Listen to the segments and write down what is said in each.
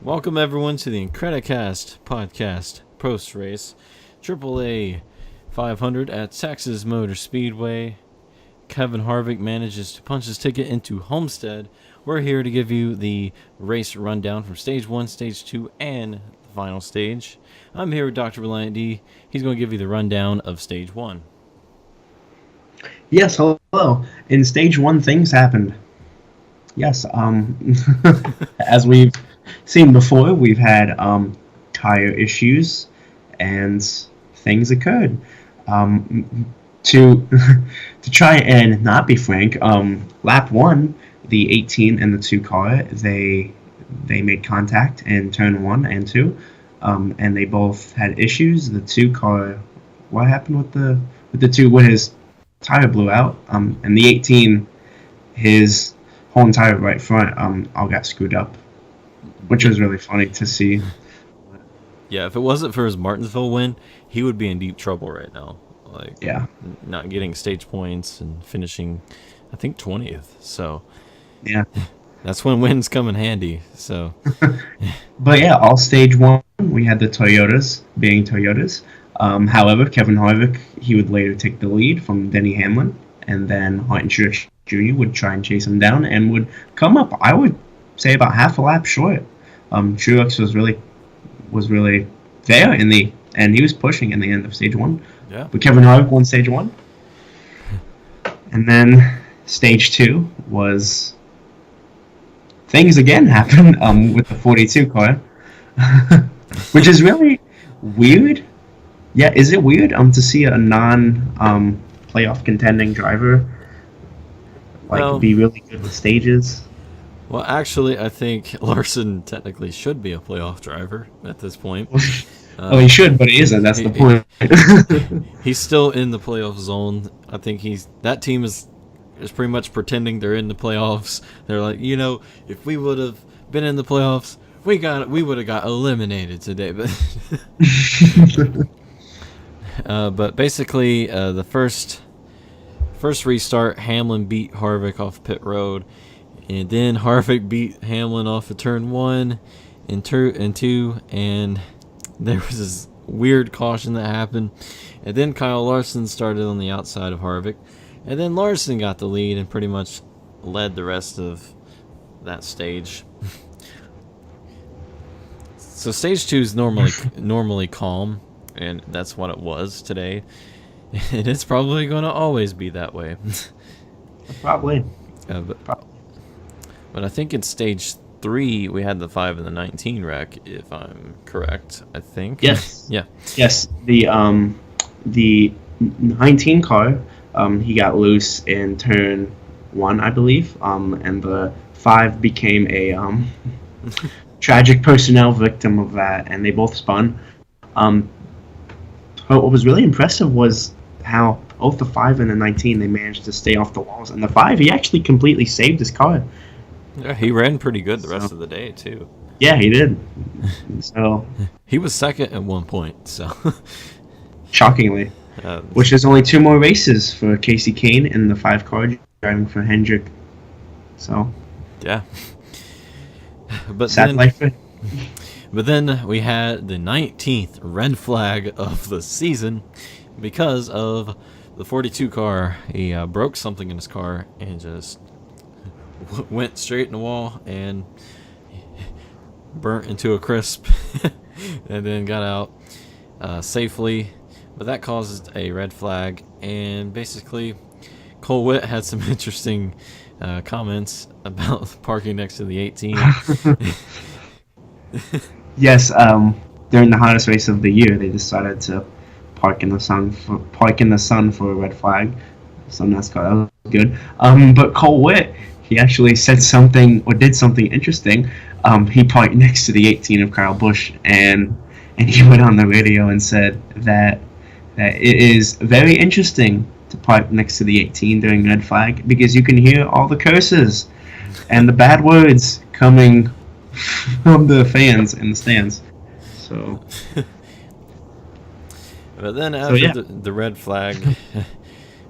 Welcome everyone to the Incredicast podcast post-race AAA 500 at Texas Motor Speedway. Kevin Harvick manages to punch his ticket into Homestead. We're here to give you the race rundown from Stage 1, Stage 2, and the final stage. I'm here with Dr. Reliant D. He's going to give you the rundown of Stage 1. Yes, hello. In Stage 1, things happened. Yes, as we've seen before, we've had tire issues, and things occurred. To to try and not be frank, lap 1, the 18 and the 2 car, they made contact in turn 1 and 2, and they both had issues. The 2 car, what happened with the 2? When his tire blew out, and the 18, his whole entire right front all got screwed up, which was really funny to see. Yeah, if it wasn't for his Martinsville win, he would be in deep trouble right now. Not getting stage points and finishing, I think, 20th. So, yeah, that's when wins come in handy. So, but yeah, all Stage 1, we had the Toyotas being Toyotas. However, Kevin Harvick, he would later take the lead from Denny Hamlin, and then Martin Truex Jr. would try and chase him down and would come up, I would say, about half a lap short. Truex was really there and he was pushing in the end of Stage 1. Yeah. But Kevin Harvick won Stage 1. And then Stage 2 was things again happened with the 42 car, which is really weird. Yeah, is it weird to see a playoff contending driver be really good with stages? Well, actually, I think Larson technically should be a playoff driver at this point. He should, but he isn't. That's the point. He's still in the playoff zone. I think that team is pretty much pretending they're in the playoffs. They're like, if we would have been in the playoffs, we would have got eliminated today. But basically, the first restart, Hamlin beat Harvick off pit road, and then Harvick beat Hamlin off of turn 1 and 2, and there was this weird caution that happened, and then Kyle Larson started on the outside of Harvick, and then Larson got the lead and pretty much led the rest of that stage. So stage 2 is normally calm, and that's what it was today. And it's probably going to always be that way. Probably. But I think in stage 3 we had the 5 and the 19 wreck, if I'm correct. I think. Yes. Yeah. Yes. The 19 car, he got loose in turn 1, I believe. And the 5 became a tragic personnel victim of that, and they both spun. What was really impressive was how both the 5 and the 19, they managed to stay off the walls. And the 5, he actually completely saved his car. Yeah, he ran pretty good the rest of the day, too. Yeah, he did. So he was second at one point, so shockingly. Which is only 2 more races for Casey Kane in the 5 car driving for Hendrick. So yeah. But sad life. But then we had the 19th red flag of the season because of the 42 car. He broke something in his car and just went straight in the wall and burnt into a crisp and then got out safely. But that caused a red flag, and basically Cole Witt had some interesting comments about parking next to the 18. Yes, during the hottest race of the year, they decided to park in the sun for a red flag. So NASCAR, that was good. But Cole Witt, he actually said something or did something interesting. He parked next to the 18 of Kyle Busch, and he went on the radio and said that it is very interesting to park next to the 18 during red flag because you can hear all the curses and the bad words coming from the fans in the stands. So, but then after the red flag,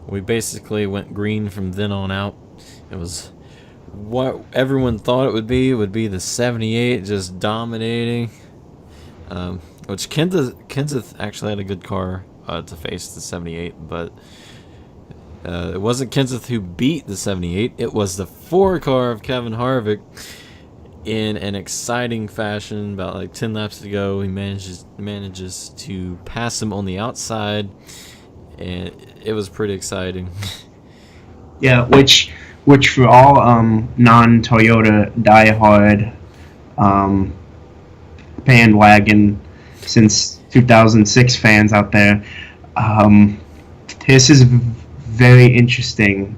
we basically went green from then on out. It was what everyone thought it would be the 78 just dominating. Which Kenseth actually had a good car to face the 78, but it wasn't Kenseth who beat the 78. It was the 4 car of Kevin Harvick in an exciting fashion. About like 10 laps to go, he manages to pass him on the outside, and it was pretty exciting. Yeah, which for all non-Toyota diehard bandwagon since 2006 fans out there, this is very interesting.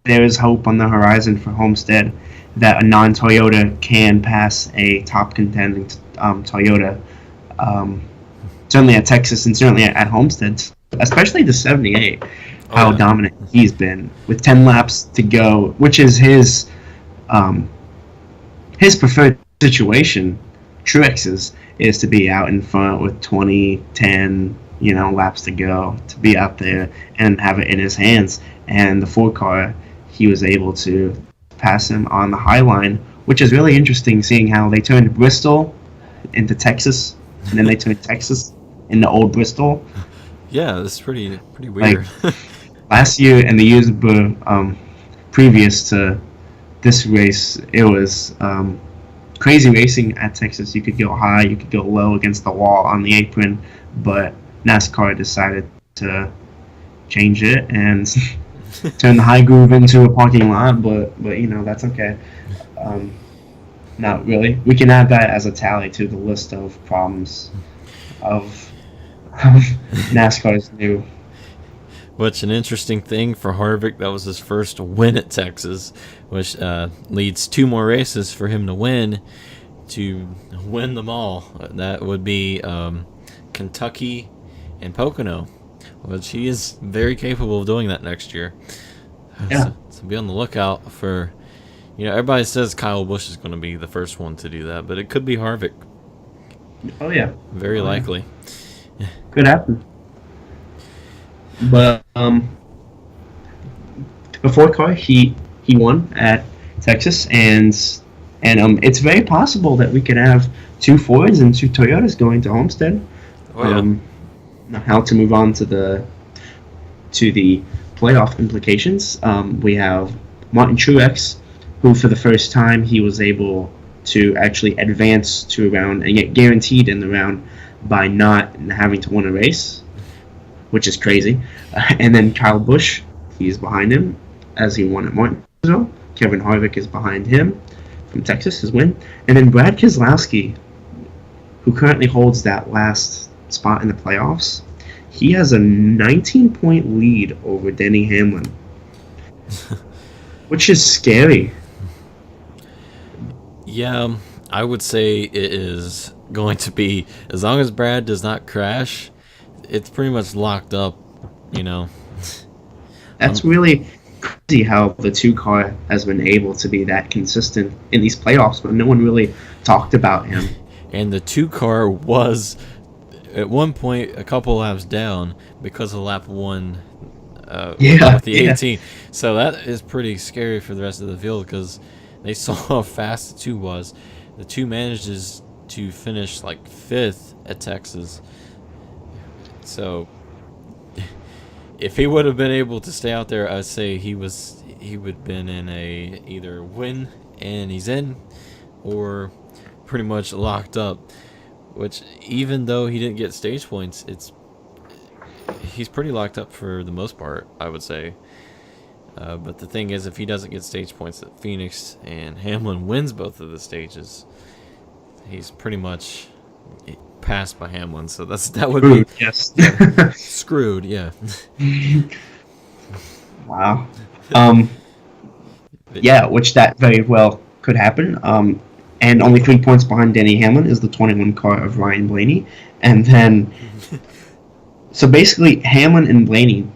There is hope on the horizon for Homestead that a non-Toyota can pass a top contending Toyota, certainly at Texas and certainly at Homestead, especially the 78. How dominant he's been with 10 laps to go, which is his preferred situation. Truex's is to be out in front with 20, 10, laps to go, to be out there and have it in his hands. And the 4 car, he was able to pass him on the high line, which is really interesting, seeing how they turned Bristol into Texas, and then they turned Texas into old Bristol. Yeah, that's pretty weird. Like, last year and the years previous to this race, it was crazy racing at Texas. You could go high, you could go low against the wall on the apron, but NASCAR decided to change it and turn the high groove into a parking lot. But that's okay. Not really. We can add that as a tally to the list of problems of NASCAR's new. Which an interesting thing for Harvick, that was his first win at Texas, which leads 2 more races for him to win them all. That would be Kentucky and Pocono, which he is very capable of doing that next year. Yeah. So be on the lookout for, everybody says Kyle Busch is going to be the first one to do that, but it could be Harvick. Oh, yeah. Very likely. Yeah. Could happen. But the 4 car, he won at Texas, and it's very possible that we could have 2 Fords and 2 Toyotas going to Homestead. Oh, yeah. Now, how to move on to the playoff implications? We have Martin Truex, who for the first time he was able to actually advance to a round and get guaranteed in the round by not having to win a race, which is crazy. And then Kyle Busch, he's behind him as he won at Martinsville. Kevin Harvick is behind him from Texas, his win. And then Brad Keselowski, who currently holds that last spot in the playoffs, he has a 19-point lead over Denny Hamlin, which is scary. Yeah, I would say it is going to be, as long as Brad does not crash, it's pretty much locked up, That's really crazy how the 2 car has been able to be that consistent in these playoffs, but no one really talked about him. And the 2 car was, at one point, a couple laps down because of lap 1 with the 18. So that is pretty scary for the rest of the field, because they saw how fast the 2 was. The 2 manages to finish like 5th at Texas. So if he would have been able to stay out there, I'd say he would have been in a either win and he's in, or pretty much locked up. Which, even though he didn't get stage points, he's pretty locked up for the most part, I would say. But the thing is, if he doesn't get stage points at Phoenix and Hamlin wins both of the stages, he's pretty much passed by Hamlin. So that would Screwed, be yes. Screwed. Yeah. Wow. Yeah, which that very well could happen. And only 3 points behind Denny Hamlin is the 21 car of Ryan Blaney, and then so basically Hamlin and Blaney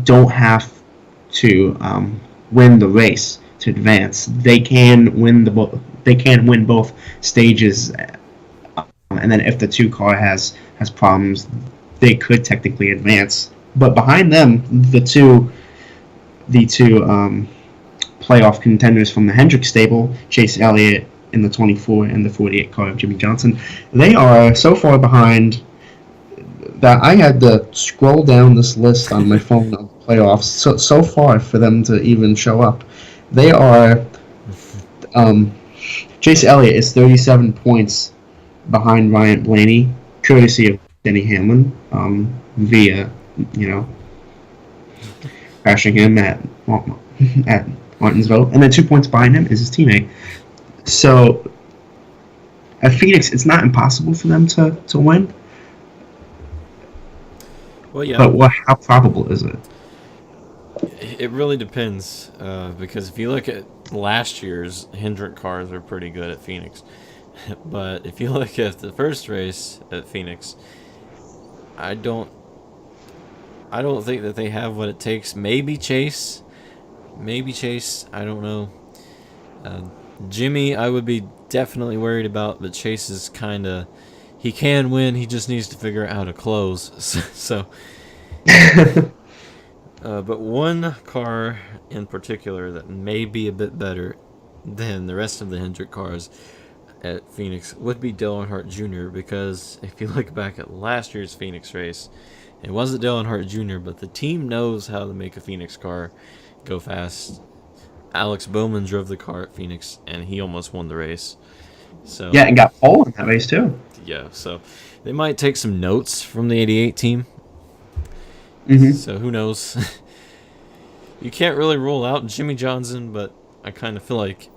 don't have to win the race to advance. They can win both stages, and then if the 2 car has problems, they could technically advance. But behind them, the two playoff playoff contenders from the Hendrick stable, Chase Elliott in the 24 and the 48 car of Jimmy Johnson. They are so far behind that I had to scroll down this list on my phone of playoffs so far for them to even show up. They are Chase Elliott is 37 points behind Ryan Blaney, courtesy of Denny Hamlin, via crashing him at Martinsville, and then 2 points behind him is his teammate. So at Phoenix, it's not impossible for them to win. Well, yeah. But how probable is it? It really depends, because if you look at last year's Hendrick cars are pretty good at Phoenix. But if you look at the first race at Phoenix, I don't think that they have what it takes. Maybe Chase. I don't know. Jimmy, I would be definitely worried about, but Chase is kind of... He can win, he just needs to figure out how to close. So but one car in particular that may be a bit better than the rest of the Hendrick cars at Phoenix would be Dale Earnhardt Jr., because if you look back at last year's Phoenix race, it wasn't Dale Earnhardt Jr., but the team knows how to make a Phoenix car go fast. Alex Bowman drove the car at Phoenix, and he almost won the race. So Yeah, and got pole in that race too. yeah, so they might take some notes from the 88 team. Mm-hmm. So who knows? You can't really rule out Jimmy Johnson, but I kind of feel like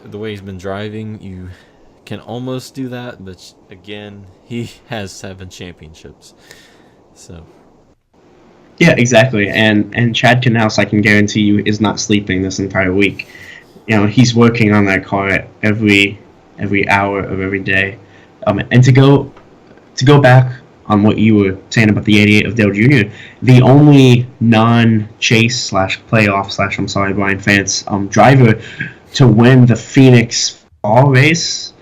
the way he's been driving, you can almost do that. But again, he has 7 championships. So Yeah, exactly. And Chad Knaus, I can guarantee you, is not sleeping this entire week. He's working on that car every hour of every day. And to go back on what you were saying about the 88 of Dale Jr., the only non-Chase /playoff / Brian Fance driver to win the Phoenix Fall race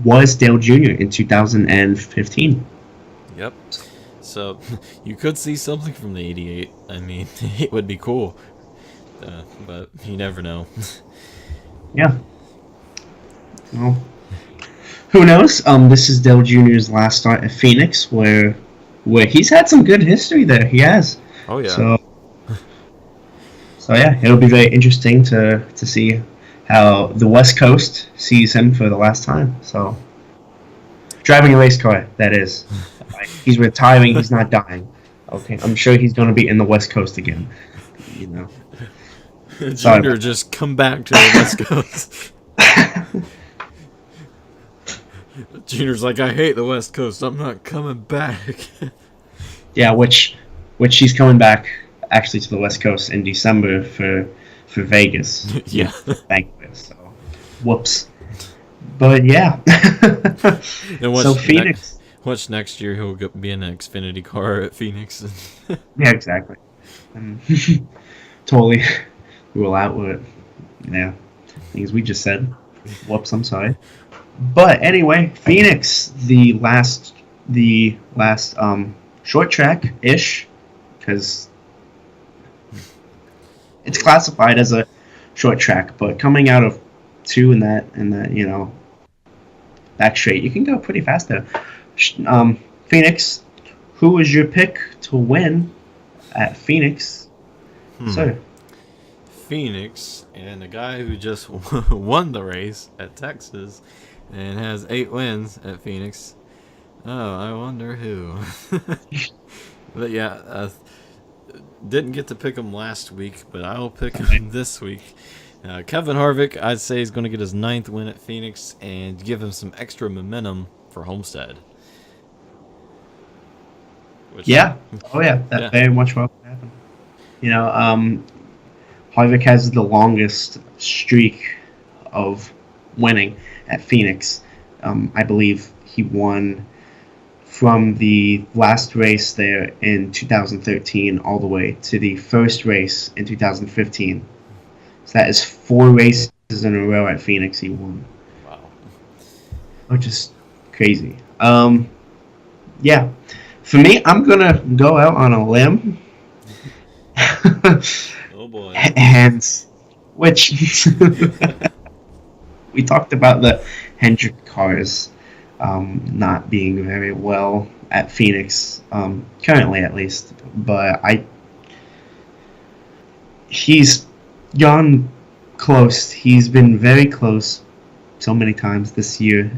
was Dale Jr. in 2015. yep. So you could see something from the 88. I mean, it would be cool, but you never know. Yeah. Well, who knows? This is Dale Jr.'s last start at Phoenix, where he's had some good history there. He has. Oh yeah. So yeah, it'll be very interesting to see how the West Coast sees him for the last time. So driving a race car, that is. He's retiring. He's not dying. Okay, I'm sure he's going to be in the West Coast again. Junior, just come back to the West Coast. Junior's like, I hate the West Coast. I'm not coming back. Yeah, which he's coming back actually to the West Coast in December for Vegas. Yeah. Banquet. So, whoops. But yeah. So Phoenix. Watch next year he'll be in an Xfinity car at Phoenix. Yeah, exactly. Totally rule out what things we just said. Whoops, I'm sorry. But anyway, Phoenix, the last short track ish, because it's classified as a short track, but coming out of 2 in that back straight, you can go pretty fast there. Phoenix, who was your pick to win at Phoenix, sir? Phoenix, and the guy who just won the race at Texas and has 8 wins at Phoenix. Oh, I wonder who. But yeah, didn't get to pick him last week, but I'll pick him this week. Kevin Harvick, I'd say, is going to get his 9th win at Phoenix and give him some extra momentum for Homestead. That very much will happen. Harvick has the longest streak of winning at Phoenix. I believe he won from the last race there in 2013 all the way to the first race in 2015. So that is 4 races in a row at Phoenix he won. Wow. Which is crazy. Yeah. For me, I'm going to go out on a limb. Oh boy. And which we talked about the Hendrick cars not being very well at Phoenix, currently at least. But he's gone close. He's been very close so many times this year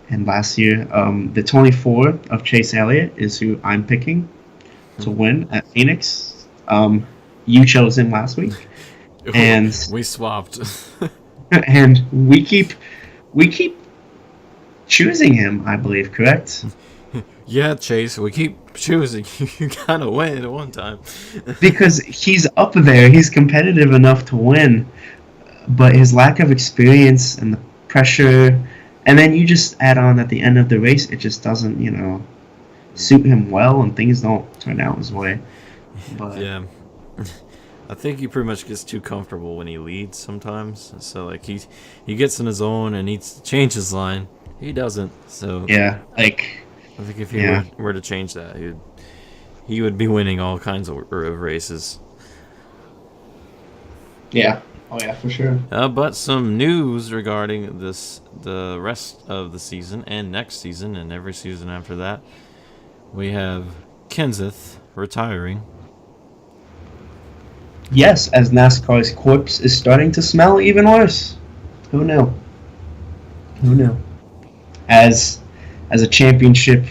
and last year. The 24 of Chase Elliott is who I'm picking to win at Phoenix. You chose him last week, and we swapped. and we keep choosing him, I believe, correct? Yeah, Chase, we keep choosing. You gotta win at one time. Because he's up there, he's competitive enough to win, but his lack of experience and the pressure, and then you just add on at the end of the race, it just doesn't, suit him well, and things don't turn out his way. But yeah. I think he pretty much gets too comfortable when he leads sometimes. So like he gets in his zone and needs to change his line. He doesn't. So yeah, I think if he were to change that, he would be winning all kinds of races. Yeah. Oh yeah, for sure. But some news regarding the rest of the season and next season and every season after that. We have Kenseth retiring. Yes, as NASCAR's corpse is starting to smell even worse. Who knew? Who knew? As a championship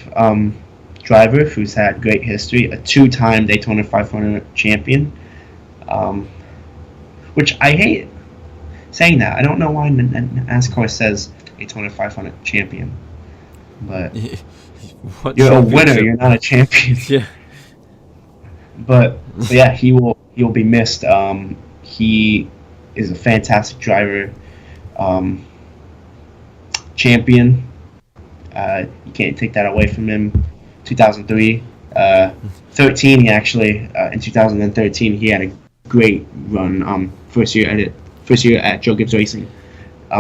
driver who's had great history, a two-time Daytona 500 champion, which I hate saying that. I don't know why NASCAR says Daytona 500 champion, but you're a winner. You're not a champion. Yeah. But yeah, he will be missed. He is a fantastic driver, champion. You can't take that away from him. 2003, 13. He actually in 2013 he had a great run. First year at Joe Gibbs Racing.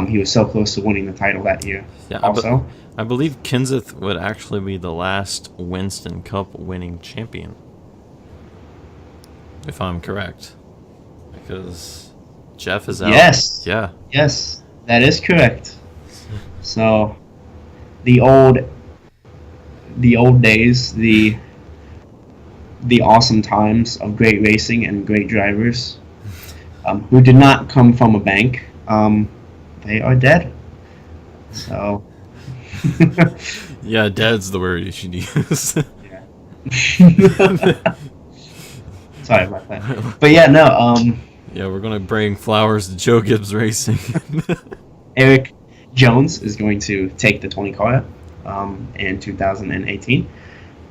He was so close to winning the title that year. Yeah, also, I believe Kenseth would actually be the last Winston Cup winning champion, if I'm correct, because Jeff is out. Yes. Yeah. Yes, that is correct. So, the old days, the awesome times of great racing and great drivers, who did not come from a bank, they are dead. So. Yeah, dead's the word you should use. Yeah. Sorry about that. But yeah, no. Yeah, we're gonna bring flowers to Joe Gibbs Racing. Eric Jones is going to take the 20 car in 2018,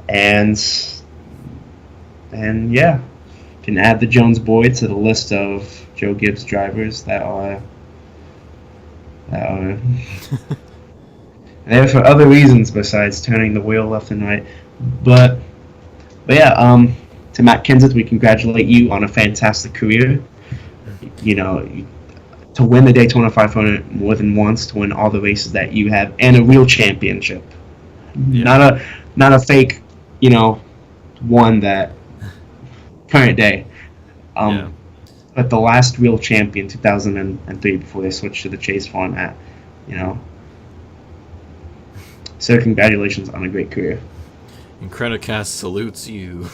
and yeah, can add the Jones boy to the list of Joe Gibbs drivers that are there for other reasons besides turning the wheel left and right. But yeah, to Matt Kenseth, we congratulate you on a fantastic career. To win the Daytona 500 more than once, to win all the races that you have, and a real championship. Yeah. Not a fake, one that current day. But the last real champion, 2003, before they switched to the Chase format, So congratulations on a great career. Incredicast salutes you.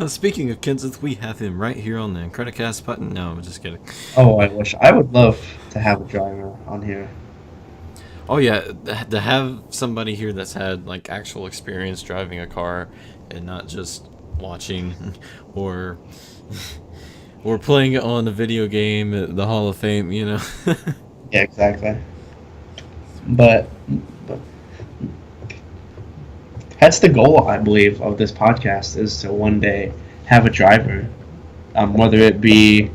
Speaking of Kenseth, we have him right here on the Incredicast button. No, I'm just kidding. Oh, I would love to have a driver on here. Oh yeah, to have somebody here that's had like actual experience driving a car and not just watching or playing it on a video game at the Hall of Fame, Yeah, exactly. But that's the goal, I believe, of this podcast, is to one day have a driver, whether it be,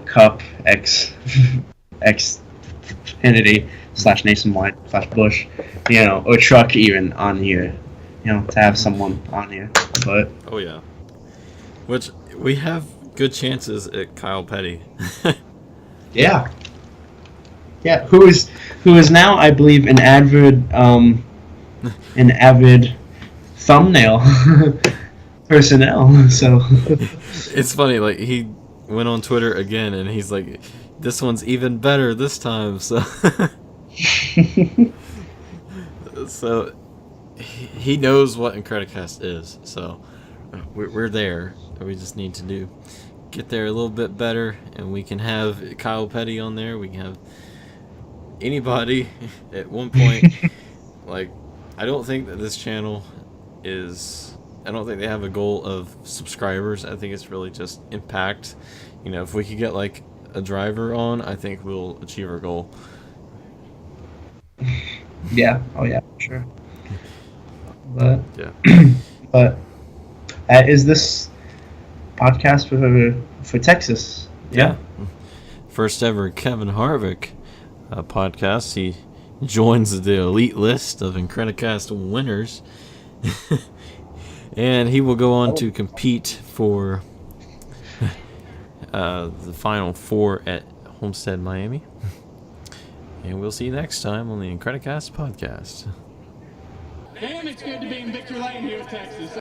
Cup, Xfinity / Nationwide / Busch, or Truck even on here, to have someone on here. But oh yeah, which we have good chances at Kyle Petty. Yeah. Yeah, who is now, I believe, an avid thumbnail personnel. So It's funny, like he went on Twitter again and he's like, "This one's even better this time." So, so he knows what Incredicast is. So we're there. We just need to get there a little bit better, and we can have Kyle Petty on there. We can have anybody at one point. Like, I don't think that this channel is. I don't think they have a goal of subscribers. I think it's really just impact. You know, if we could get like a driver on, I think we'll achieve our goal. yeah, oh yeah, sure. But Yeah. but is this podcast for Texas? Yeah. First ever Kevin Harvick podcast. He joins the elite list of Incredicast winners. And he will go on to compete for the Final Four at Homestead, Miami. And we'll see you next time on the Incredicast podcast. Damn, it's good to be in Victory Lane here, Texas.